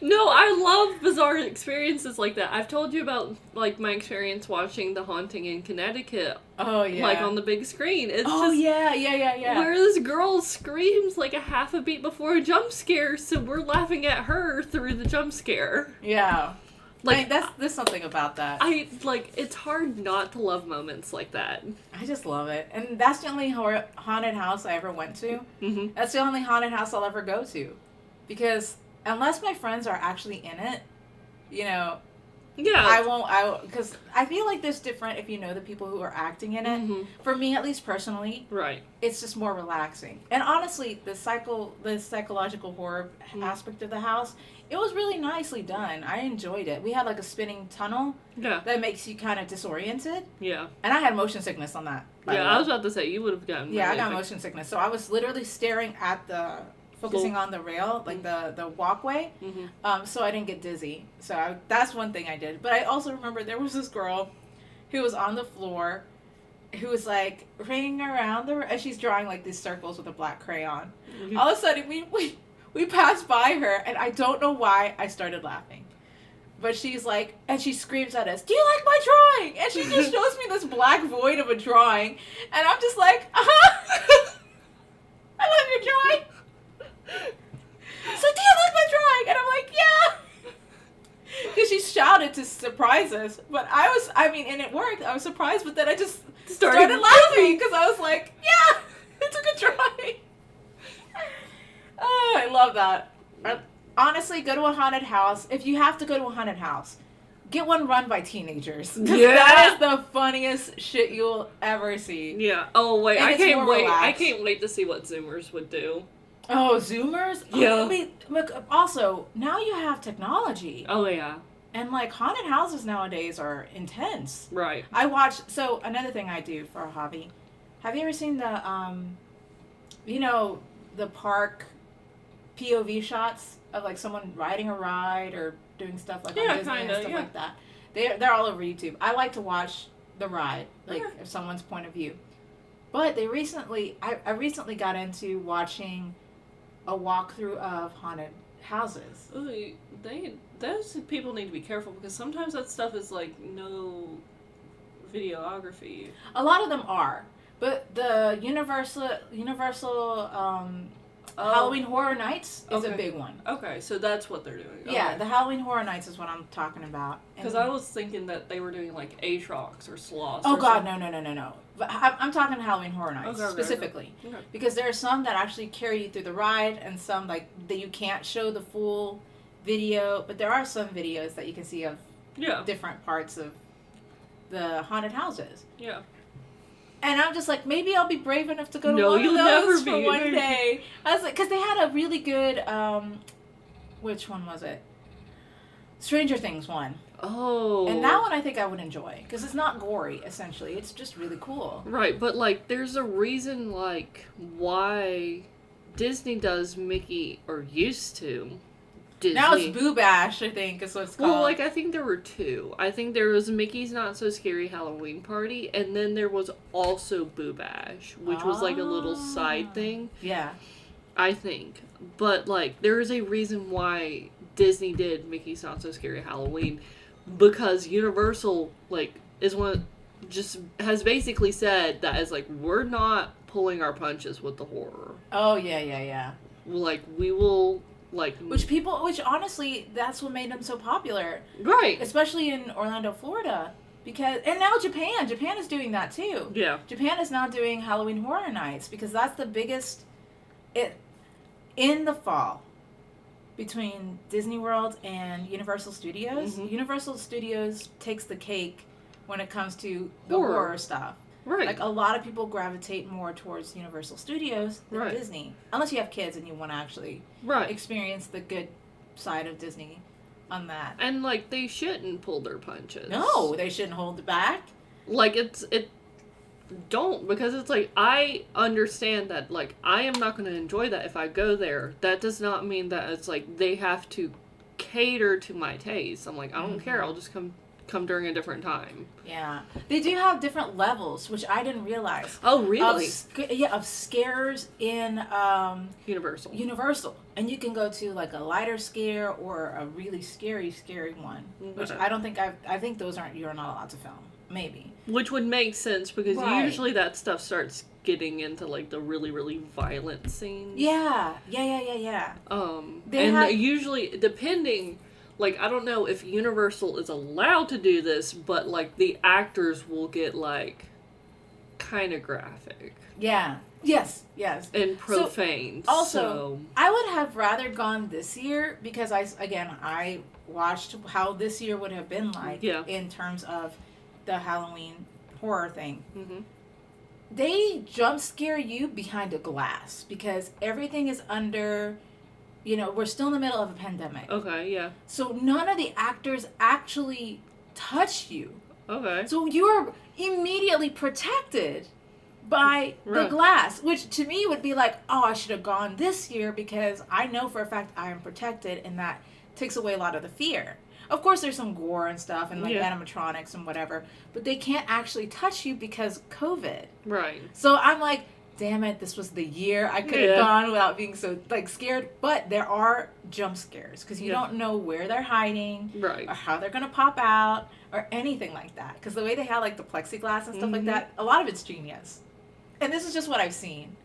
No, I love bizarre experiences like that. I've told you about, like, my experience watching The Haunting in Connecticut. Oh, yeah. Like, on the big screen. It's yeah. Where this girl screams, like, a half a beat before a jump scare, so we're laughing at her through the jump scare. Yeah. Like, there's something about that. It's hard not to love moments like that. I just love it. And that's the only haunted house I ever went to. Mm-hmm. That's the only haunted house I'll ever go to. Because... unless my friends are actually in it, you know, I won't, because I feel like there's different if you know the people who are acting in it. Mm-hmm. For me, at least personally, right, it's just more relaxing. And honestly, the psychological horror aspect of the house, it was really nicely done. I enjoyed it. We had like a spinning tunnel that makes you kind of disoriented. Yeah. And I had motion sickness on that. I was about to say, you would have gotten I got motion sickness. So I was literally staring at focusing on the rail, like the walkway, so I didn't get dizzy. So that's one thing I did. But I also remember there was this girl who was on the floor who was like ringing around and she's drawing like these circles with a black crayon. Mm-hmm. All of a sudden we passed by her, and I don't know why I started laughing. But she's like, and she screams at us, "Do you like my drawing?" And she just shows me this black void of a drawing, and I'm just like, I love your drawing. So, do you like my drawing? And I'm like, yeah. Because she shouted to surprise us. But and it worked. I was surprised, but then I just started laughing because I was like, yeah, it's a good drawing. Oh, I love that. Honestly, go to a haunted house. If you have to go to a haunted house, get one run by teenagers. Yeah. That is the funniest shit you'll ever see. Yeah. Oh, wait. I can't wait. Relaxed. I can't wait to see what Zoomers would do. Oh, Zoomers? Yeah. Look, also, now you have technology. Oh, yeah. And, like, haunted houses nowadays are intense. Right. So, another thing I do for a hobby. Have you ever seen the park POV shots of, like, someone riding a ride or doing stuff like on Disney and stuff like that? They're all over YouTube. I like to watch the ride, like, of someone's point of view. But they recently, I recently got into watching a walkthrough of haunted houses. Ooh, those people need to be careful because sometimes that stuff is like no videography. A lot of them are, but the Universal Halloween Horror Nights is a big one. Okay, so that's what they're doing. Yeah, Okay. the Halloween Horror Nights is what I'm talking about. Because I was thinking that they were doing like Aatrox or Sloths. Oh or God, something. no. But I'm talking Halloween Horror Nights Okay, specifically, okay. because there are some that actually carry you through the ride, and some like that you can't show the full video. But there are some videos that you can see of different parts of the haunted houses. Yeah. And I'm just like, maybe I'll be brave enough to go to No, one of you'll those never for be. one day. I was like, because they had a really good, which one was it? Stranger Things one. Oh. And that one I think I would enjoy, because it's not gory, essentially. It's just really cool. Right, but like, there's a reason, like, why Disney does Mickey, or used to. Disney. Now it's Boo Bash, I think, is what it's called. Well, like, I think there were two. I think there was Mickey's Not So Scary Halloween Party, and then there was also Boo Bash, which was like a little side thing. Yeah. I think. But, like, there is a reason why Disney did Mickey's Not So Scary Halloween, because Universal, like, is just has basically said that as, like, we're not pulling our punches with the horror. Oh, yeah. Like, we will... Like, which honestly, that's what made them so popular. Right. Especially in Orlando, Florida. And now Japan is doing that too. Yeah. Japan is now doing Halloween Horror Nights, because that's the biggest, in the fall, between Disney World and Universal Studios. Mm-hmm. Universal Studios takes the cake when it comes to the horror stuff. Right. Like, a lot of people gravitate more towards Universal Studios than Disney. Unless you have kids and you want to actually experience the good side of Disney on that. And, like, they shouldn't pull their punches. No, they shouldn't hold it back. Like, don't, because it's like, I understand that, like, I am not going to enjoy that if I go there. That does not mean that it's like, they have to cater to my taste. I'm like, I don't care, I'll just come during a different time. Yeah. They do have different levels, which I didn't realize. Oh, really? Of scares in Universal. And you can go to like a lighter scare or a really scary one. Which I don't think I think those you're not allowed to film. Maybe. Which would make sense, because usually that stuff starts getting into like the really, really violent scenes. Yeah. Usually, depending... Like, I don't know if Universal is allowed to do this, but, like, the actors will get, like, kind of graphic. Yeah. Yes. And profane. Also, I would have rather gone this year, because I watched how this year would have been like in terms of the Halloween horror thing. Mm-hmm. They jump scare you behind a glass, because everything is under... we're still in the middle of a pandemic. Okay, yeah. So none of the actors actually touch you. Okay. So you're immediately protected by the glass, which to me would be like, oh, I should have gone this year, because I know for a fact I am protected, and that takes away a lot of the fear. Of course, there's some gore and stuff and like animatronics and whatever, but they can't actually touch you because COVID. Right. So I'm like, damn it, this was the year I could have gone without being so, like, scared. But there are jump scares, because you don't know where they're hiding, or how they're going to pop out, or anything like that. Because the way they have, like, the plexiglass and stuff like that, a lot of it's genius. And this is just what I've seen.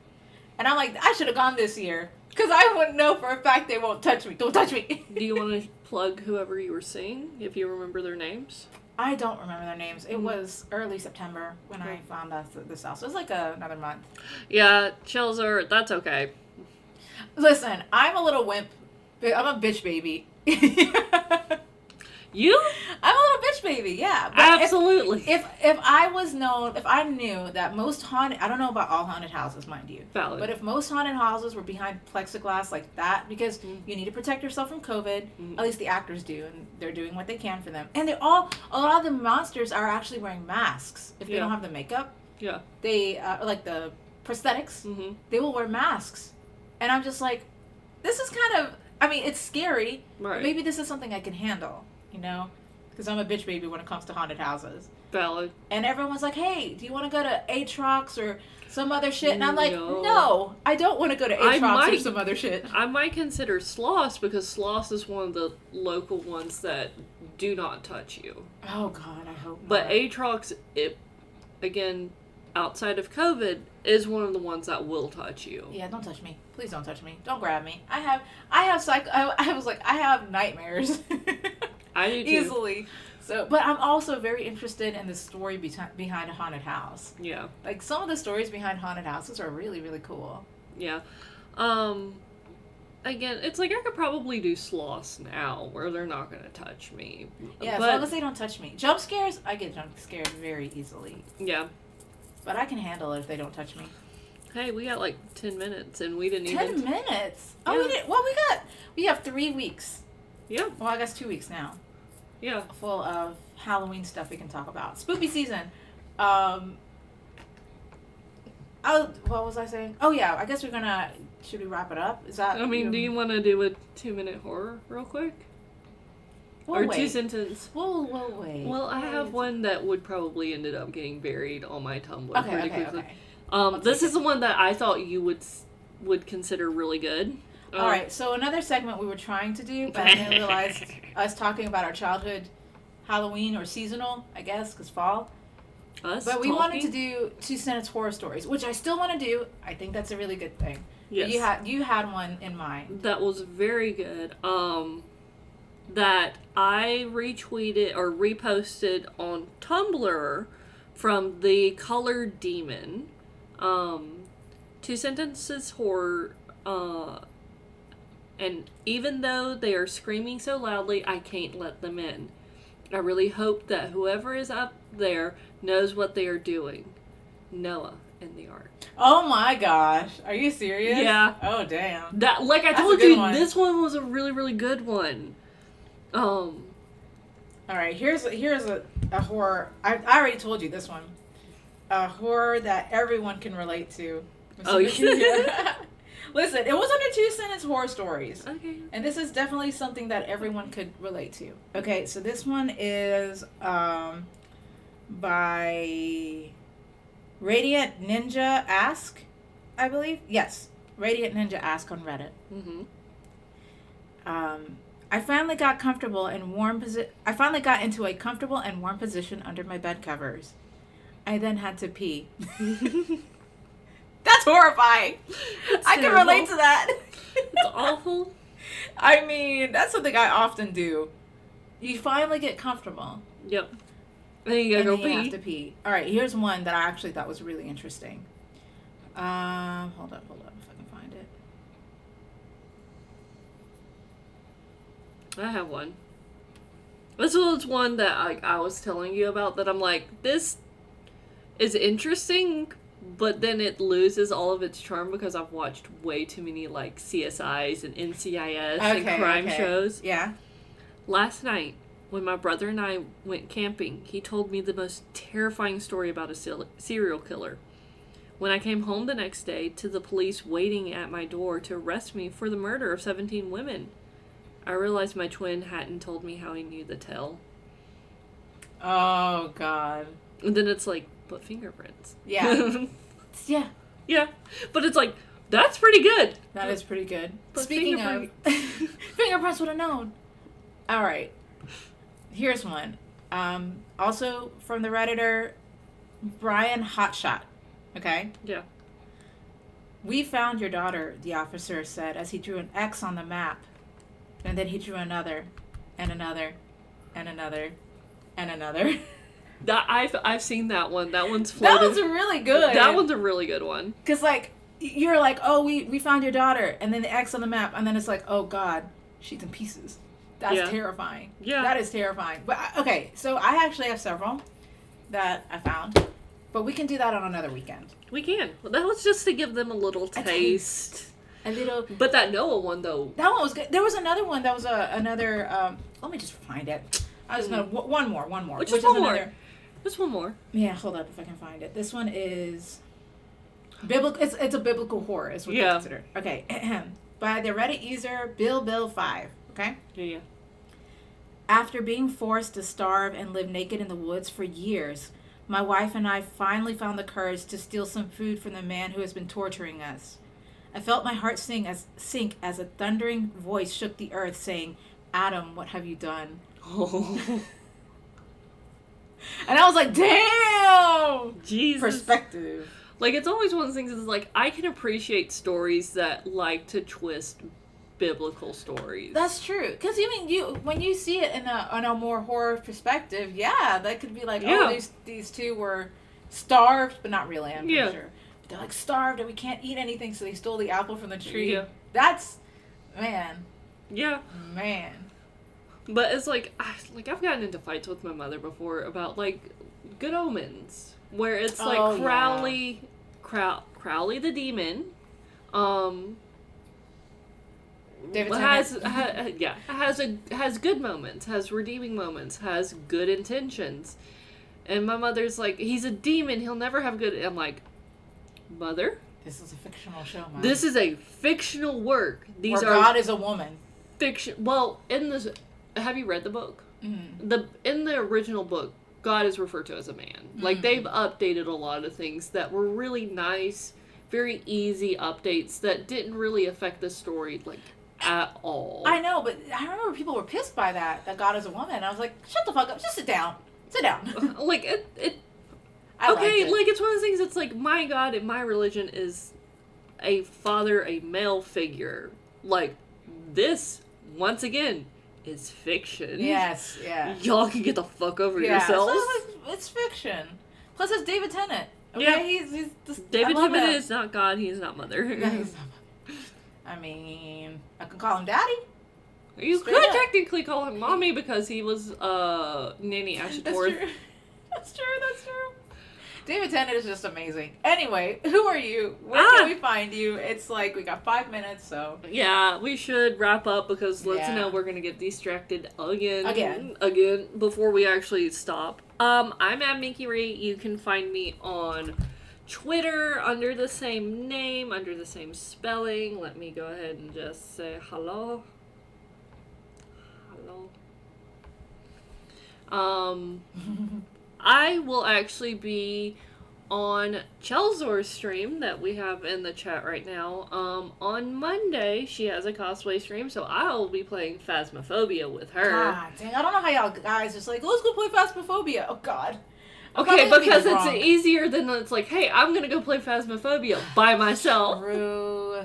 And I'm like, I should have gone this year, because I wouldn't know for a fact they won't touch me. Don't touch me. Do you want to plug whoever you were seeing, if you remember their names? I don't remember their names. It was early September when I found this out. So it was like another month. Yeah, chills are... That's okay. Listen, I'm a little wimp. I'm a bitch baby. You? I'm a little bitch baby, yeah. But absolutely. If I knew that most haunted... I don't know about all haunted houses, mind you. Valid. But if most haunted houses were behind plexiglass like that, because you need to protect yourself from COVID, at least the actors do, and they're doing what they can for them. And a lot of the monsters are actually wearing masks. If they don't have the makeup, they, like the prosthetics, they will wear masks. And I'm just like, this is kind of... I mean, it's scary. Right. Maybe this is something I can handle. because I'm a bitch baby when it comes to haunted houses. Valid. And everyone's like, hey, do you want to go to Aatrox or some other shit? And I'm like, No. no, I don't want to go to Aatrox or some other shit. I might consider Sloss because Sloss is one of the local ones that do not touch you. Oh, God, I hope But not. Aatrox, again, outside of COVID, is one of the ones that will touch you. Yeah, don't touch me. Please don't touch me. Don't grab me. I have nightmares. I do too. Easily. So, but I'm also very interested in the story behind a haunted house. Yeah. Like, some of the stories behind haunted houses are really, really cool. Yeah. Again, it's like I could probably do Sloss now, where they're not going to touch me. Yeah, but, as long as they don't touch me. Jump scares, I get jump scared very easily. Yeah. But I can handle it if they don't touch me. Hey, we got like 10 minutes, and we didn't 10 even... minutes? Oh, Yeah. we have 3 weeks. Yeah. Well, I guess 2 weeks now. Yeah. Full of Halloween stuff we can talk about. Spoopy season. What was I saying? Oh, yeah, I guess should we wrap it up? Is that... I mean, do you want to do a 2-minute horror real quick? We'll or wait. 2 sentence? We'll wait. Well, I have one that would probably ended up getting buried on my Tumblr pretty quickly. Okay. This is the one that I thought you would consider really good. All right, so another segment we were trying to do, but I didn't realize us talking about our childhood Halloween or seasonal, I guess, because fall. But we wanted to do 2-sentence horror stories, which I still want to do. I think that's a really good thing. Yes. You had one in mind. That was very good. That I retweeted or reposted on Tumblr from the Colored Demon. 2 sentences horror. And even though they are screaming so loudly, I can't let them in. I really hope that whoever is up there knows what they are doing. Noah in the Ark. Oh my gosh. Are you serious? Yeah. Oh, damn. That, like I That's told a good you, one. this one was a really, really good one. All right, here's a horror. I already told you this one. A horror that everyone can relate to. Oh, yeah. Listen, it was under 2-sentence horror stories. Okay. And this is definitely something that everyone could relate to. Okay, so this one is by Radiant Ninja Ask, I believe. Yes, Radiant Ninja Ask on Reddit. Mm-hmm. I finally got comfortable and I finally got into a comfortable and warm position under my bed covers. I then had to pee. That's horrifying. I can relate to that. It's awful. I mean, that's something I often do. You finally get comfortable. Yep. And then you gotta go You pee. have to pee. All right, here's one that I actually thought was really interesting. Hold up, if I can find it. I have one. This was one that I was telling you about that I'm like, this is interesting, but then it loses all of its charm because I've watched way too many like CSIs and NCIS and crime shows. Yeah. Last night, when my brother and I went camping, he told me the most terrifying story about a serial killer. When I came home the next day to the police waiting at my door to arrest me for the murder of 17 women, I realized my twin hadn't told me how he knew the tale. Oh, God. And then it's like, but fingerprints. Yeah. Yeah. Yeah. But it's like, that's pretty good. That is pretty good. But Speaking of, fingerprints would have known. All right. Here's one. Also from the Redditor, Brian Hotshot. Okay? Yeah. We found your daughter, the officer said as he drew an X on the map. And then he drew another, and another, and another, and another. That I've seen that one. That one's floated. That one's really good. That one's a really good one. Because, like, you're like, oh, we found your daughter, and then the X on the map, and then it's like, oh, God, she's in pieces. That's terrifying. Yeah. That is terrifying. But, okay, so I actually have several that I found. But we can do that on another weekend. We can. Well, that was just to give them a little taste. A little. But that Noah one, though. That one was good. There was another one that was another. Let me just find it. I was gonna one more. Which is one more. Just one more. Yeah, hold up if I can find it. This one is biblical. It's a biblical horror. Is what they consider. Okay, by the Reddit user Bill 5. Okay. Yeah. After being forced to starve and live naked in the woods for years, my wife and I finally found the courage to steal some food from the man who has been torturing us. I felt my heart sink as a thundering voice shook the earth, saying, "Adam, what have you done?" Oh. And I was like, damn! Jesus. Perspective. Like, it's always one of those things that's like, I can appreciate stories that like to twist biblical stories. That's true. Because, when you see it in a more horror perspective, yeah, that could be like, oh, these two were starved, but not really, I'm pretty sure. But they're like starved and we can't eat anything, so they stole the apple from the tree. Yeah. That's, man. Yeah. Man. But it's like, I've gotten into fights with my mother before about, like, Good Omens, where it's like Crowley the demon, David has good moments, has redeeming moments, has good intentions, and my mother's like, he's a demon, he'll never have good. I'm like, Mother, this is a fictional show, man. This is a fictional work. These Where are God is a woman. Fiction. Well, have you read the book? Mm-hmm. In the original book, God is referred to as a man. Mm-hmm. Like, they've updated a lot of things that were really nice, very easy updates that didn't really affect the story, like, at all. I know, but I remember people were pissed by that God is a woman. And I was like, shut the fuck up, just sit down. Sit down. Like, okay, it. Like, it's one of those things that's like, my God in my religion is a father, a male figure. Like, this, once again, is fiction. Yes, yeah. Y'all can get the fuck over yourselves. It's fiction. Plus, it's David Tennant. Okay, yeah. he's David Tennant is not God. He is not Mother. No, he's not Mother. I mean, I can call him Daddy. You could technically call him Mommy because he was Nanny Ashtoreth. That's true. David Tennant is just amazing. Anyway, who are you? Where can we find you? It's like we got 5 minutes, so. Yeah, we should wrap up because let's know we're going to get distracted again before we actually stop. I'm at Minky Ree. You can find me on Twitter under the same name, under the same spelling. Let me go ahead and just say hello. I will actually be on Chelzor's stream that we have in the chat right now. On Monday, she has a cosplay stream, so I'll be playing Phasmophobia with her. God dang, I don't know how y'all guys just like, let's go play Phasmophobia. Oh, God. Okay, because it's easier than it's like, hey, I'm going to go play Phasmophobia by myself. True.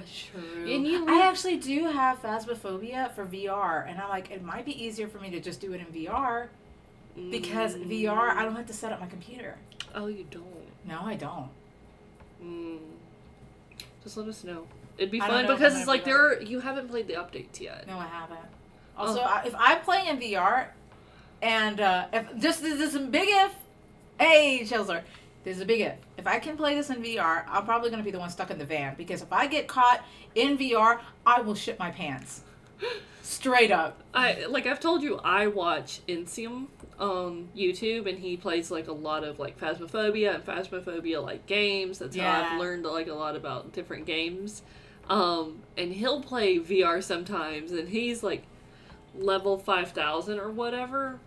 And I actually do have Phasmophobia for VR, and I'm like, it might be easier for me to just do it in VR. Because VR, I don't have to set up my computer. Oh, you don't? No, I don't. Just let us know. It'd be fun because it's like you haven't played the updates yet. No, I haven't. Also, if I'm playing in VR, and if this is a big if, hey, Chelzer, this is a big if. If I can play this in VR, I'm probably going to be the one stuck in the van. Because if I get caught in VR, I will shit my pants. Straight up. I've told you, I watch Insium on YouTube, and he plays like a lot of like Phasmophobia and Phasmophobia like games. That's how I've learned like a lot about different games. And he'll play VR sometimes, and he's like level 5,000 or whatever.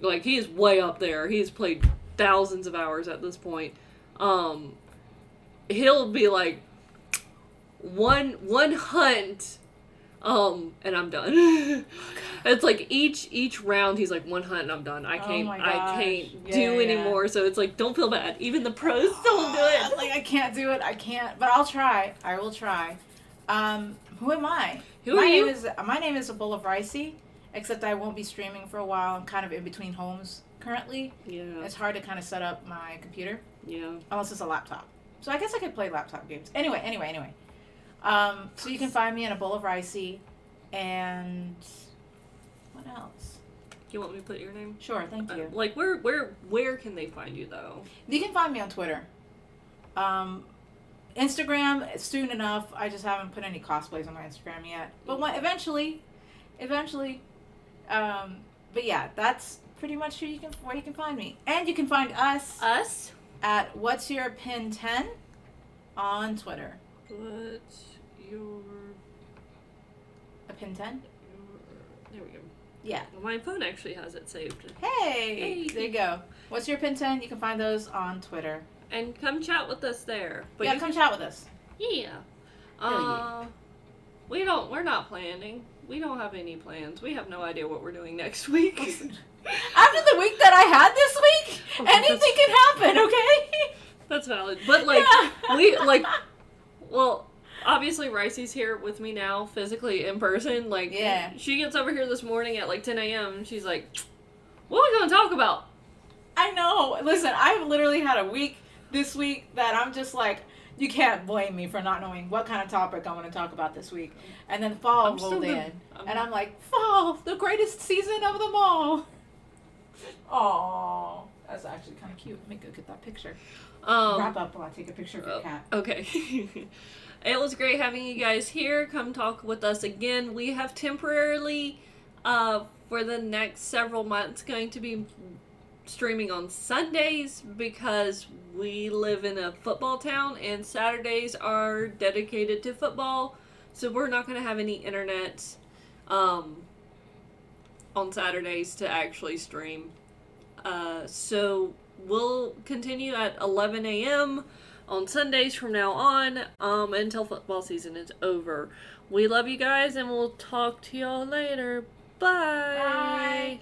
Like, he is way up there. He's played thousands of hours at this point. He'll be like one hunt. And I'm done. It's like each round he's like, one hunt and I'm done. I can't do anymore. So it's like, don't feel bad. Even the pros don't do it. Like, I can't do it. I can't. But I'll try. I will try. Who am I? Who are you? My name is A Bowl of Ricey, except I won't be streaming for a while. I'm kind of in between homes currently. Yeah. It's hard to kind of set up my computer. Yeah. Unless it's a laptop. So I guess I could play laptop games. Anyway. So you can find me in A Bowl of Ricey, and what else? You want me to put your name? Sure, thank you. Like, where can they find you though? You can find me on Twitter. Instagram, soon enough. I just haven't put any cosplays on my Instagram yet, but eventually. But yeah, that's pretty much where you can find me, and you can find us at What's Your Pin 10 on Twitter. What's your a pin 10? There we go. Yeah. My phone actually has it saved. Hey! There you go. What's your pin 10? You can find those on Twitter. And come chat with us there. But yeah, come chat with us. Yeah. We're not planning. We don't have any plans. We have no idea what we're doing next week. After the week that I had this week, anything can happen, okay? That's valid. But well, obviously Ricey's here with me now, physically in person. She gets over here this morning at 10 a.m. and she's like, what are we going to talk about? I know. Listen, I've literally had a week this week that I'm just like, you can't blame me for not knowing what kind of topic I'm going to talk about this week. And then fall rolled in. And I'm like, fall, the greatest season of them all. Aww. That's actually kind of cute. Let me go get that picture. Wrap up while I take a picture of your cat. Okay. It was great having you guys here. Come talk with us again. We have temporarily, for the next several months, going to be streaming on Sundays because we live in a football town and Saturdays are dedicated to football, so we're not going to have any internet on Saturdays to actually stream. So we'll continue at 11 a.m. on Sundays from now on until football season is over. We love you guys and we'll talk to y'all later. Bye. Bye.